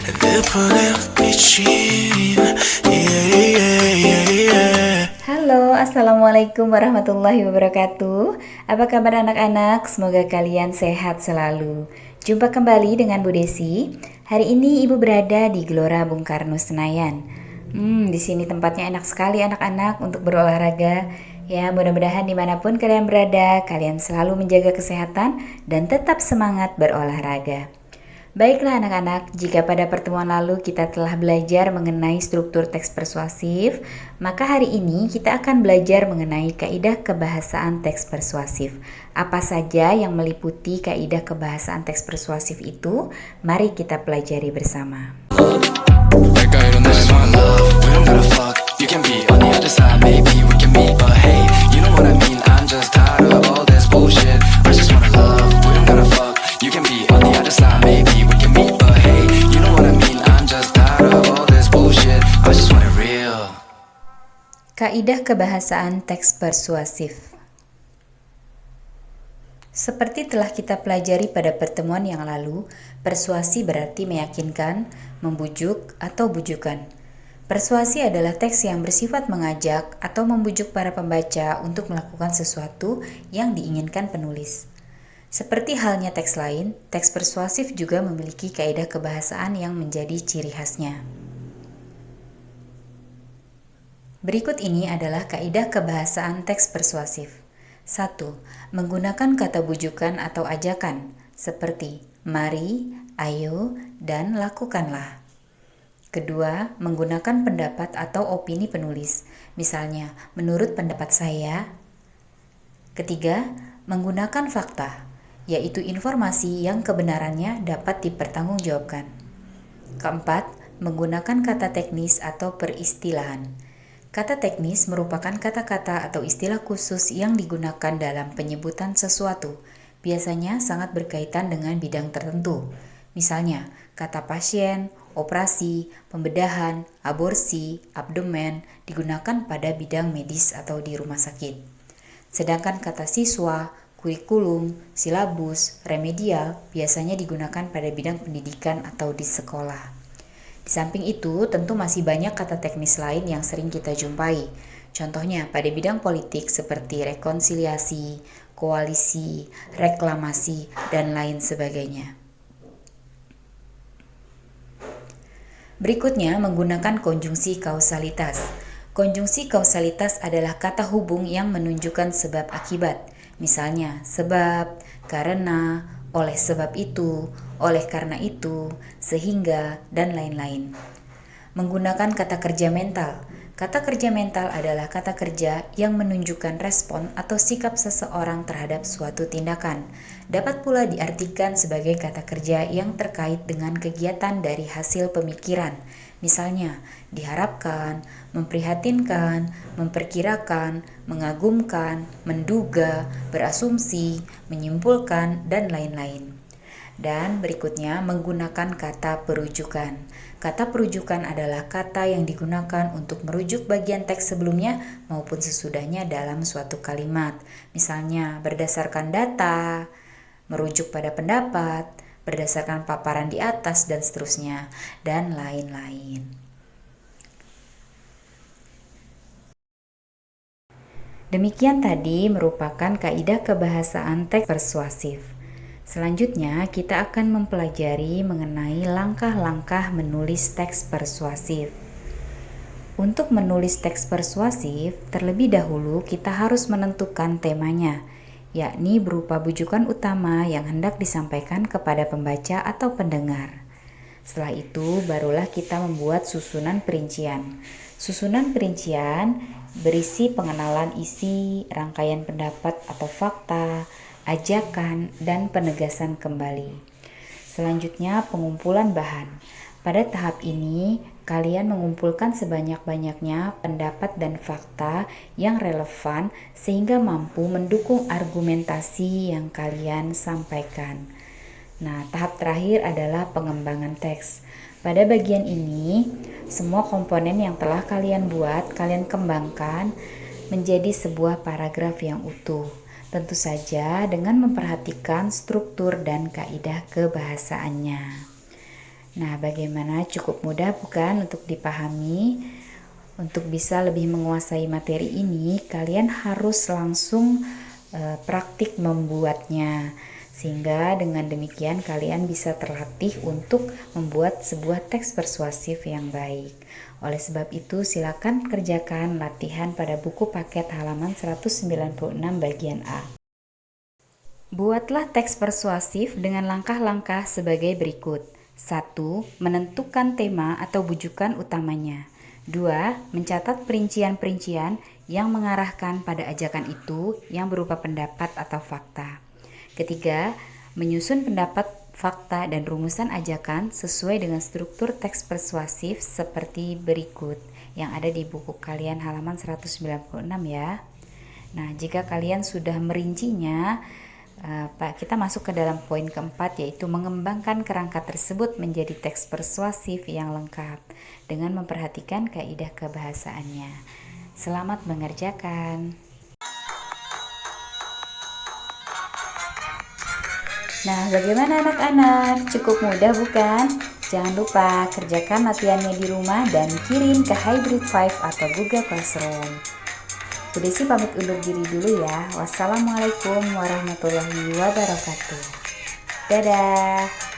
내 폰에 비친 yeah, yeah, yeah, yeah. Halo, Assalamualaikum warahmatullahi wabarakatuh. Apa kabar anak-anak? Semoga kalian sehat selalu. Jumpa kembali dengan Bu Desi. Hari ini Ibu berada di Gelora Bung Karno Senayan. Di sini tempatnya enak sekali anak-anak untuk berolahraga. Ya, mudah-mudahan dimanapun kalian berada, kalian selalu menjaga kesehatan dan tetap semangat berolahraga. Baiklah anak-anak, jika pada pertemuan lalu kita telah belajar mengenai struktur teks persuasif, maka hari ini kita akan belajar mengenai kaidah kebahasaan teks persuasif. Apa saja yang meliputi kaidah kebahasaan teks persuasif itu? Mari kita pelajari bersama. 내가 이런 I just wanna love. We don't gotta fuck. You can be on the other side. Maybe we can meet, but hey, you know what I mean. I'm just tired of all this bullshit. I just wanna love. We don't gotta fuck. You can be on the other side. Maybe we can meet, but hey, you know what I mean. I'm just tired of all this bullshit. I just want it real. Kaidah kebahasaan teks persuasif. Seperti telah kita pelajari pada pertemuan yang lalu, persuasi berarti meyakinkan, membujuk, atau bujukan. Persuasi adalah teks yang bersifat mengajak atau membujuk para pembaca untuk melakukan sesuatu yang diinginkan penulis. Seperti halnya teks lain, teks persuasif juga memiliki kaidah kebahasaan yang menjadi ciri khasnya. Berikut ini adalah kaidah kebahasaan teks persuasif. 1. Menggunakan kata bujukan atau ajakan, seperti mari, ayo, dan lakukanlah. Kedua, menggunakan pendapat atau opini penulis, misalnya menurut pendapat saya. Ketiga, menggunakan fakta, yaitu informasi yang kebenarannya dapat dipertanggungjawabkan. Keempat, menggunakan kata teknis atau peristilahan. Kata teknis merupakan kata-kata atau istilah khusus yang digunakan dalam penyebutan sesuatu, biasanya sangat berkaitan dengan bidang tertentu. Misalnya, kata pasien, operasi, pembedahan, aborsi, abdomen digunakan pada bidang medis atau di rumah sakit. Sedangkan kata siswa, kurikulum, silabus, remedial biasanya digunakan pada bidang pendidikan atau di sekolah. Di samping itu, tentu masih banyak kata teknis lain yang sering kita jumpai. Contohnya pada bidang politik seperti rekonsiliasi, koalisi, reklamasi, dan lain sebagainya. Berikutnya, menggunakan konjungsi kausalitas. Konjungsi kausalitas adalah kata hubung yang menunjukkan sebab akibat. Misalnya, sebab, karena, oleh sebab itu, oleh karena itu, sehingga, dan lain-lain. Menggunakan kata kerja mental. Kata kerja mental adalah kata kerja yang menunjukkan respon atau sikap seseorang terhadap suatu tindakan. Dapat pula diartikan sebagai kata kerja yang terkait dengan kegiatan dari hasil pemikiran. Misalnya, diharapkan, memprihatinkan, memperkirakan, mengagumkan, menduga, berasumsi, menyimpulkan, dan lain-lain. Dan berikutnya menggunakan kata perujukan. Kata perujukan adalah kata yang digunakan untuk merujuk bagian teks sebelumnya maupun sesudahnya dalam suatu kalimat. Misalnya berdasarkan data, merujuk pada pendapat, berdasarkan paparan di atas dan seterusnya, dan lain-lain. Demikian tadi merupakan kaidah kebahasaan teks persuasif. Selanjutnya, kita akan mempelajari mengenai langkah-langkah menulis teks persuasif. Untuk menulis teks persuasif, terlebih dahulu kita harus menentukan temanya, yakni berupa bujukan utama yang hendak disampaikan kepada pembaca atau pendengar. Setelah itu, barulah kita membuat susunan perincian. Susunan perincian berisi pengenalan isi, rangkaian pendapat atau fakta, ajakan, dan penegasan kembali. Selanjutnya, pengumpulan bahan. Pada tahap ini, kalian mengumpulkan sebanyak-banyaknya pendapat dan fakta yang relevan sehingga mampu mendukung argumentasi yang kalian sampaikan. Nah, tahap terakhir adalah pengembangan teks. Pada bagian ini, semua komponen yang telah kalian buat, kalian kembangkan menjadi sebuah paragraf yang utuh. Tentu saja dengan memperhatikan struktur dan kaidah kebahasaannya. Nah, bagaimana? Cukup mudah bukan untuk dipahami? Untuk bisa lebih menguasai materi ini, kalian harus langsung praktik membuatnya. Sehingga dengan demikian kalian bisa terlatih untuk membuat sebuah teks persuasif yang baik. Oleh sebab itu, silakan kerjakan latihan pada buku paket halaman 196 bagian A. Buatlah teks persuasif dengan langkah-langkah sebagai berikut. 1. Menentukan tema atau bujukan utamanya. 2. Mencatat perincian-perincian yang mengarahkan pada ajakan itu yang berupa pendapat atau fakta. Ketiga, menyusun pendapat, fakta, dan rumusan ajakan sesuai dengan struktur teks persuasif seperti berikut yang ada di buku kalian halaman 196 ya. Nah, jika kalian sudah merincinya, kita masuk ke dalam poin keempat, yaitu mengembangkan kerangka tersebut menjadi teks persuasif yang lengkap dengan memperhatikan kaidah kebahasaannya. Selamat mengerjakan. Nah, bagaimana anak-anak? Cukup mudah bukan? Jangan lupa kerjakan latihannya di rumah dan kirim ke Hybrid 5 atau Google Classroom. Bu Desi pamit undur diri dulu ya. Wassalamualaikum warahmatullahi wabarakatuh. Dadah.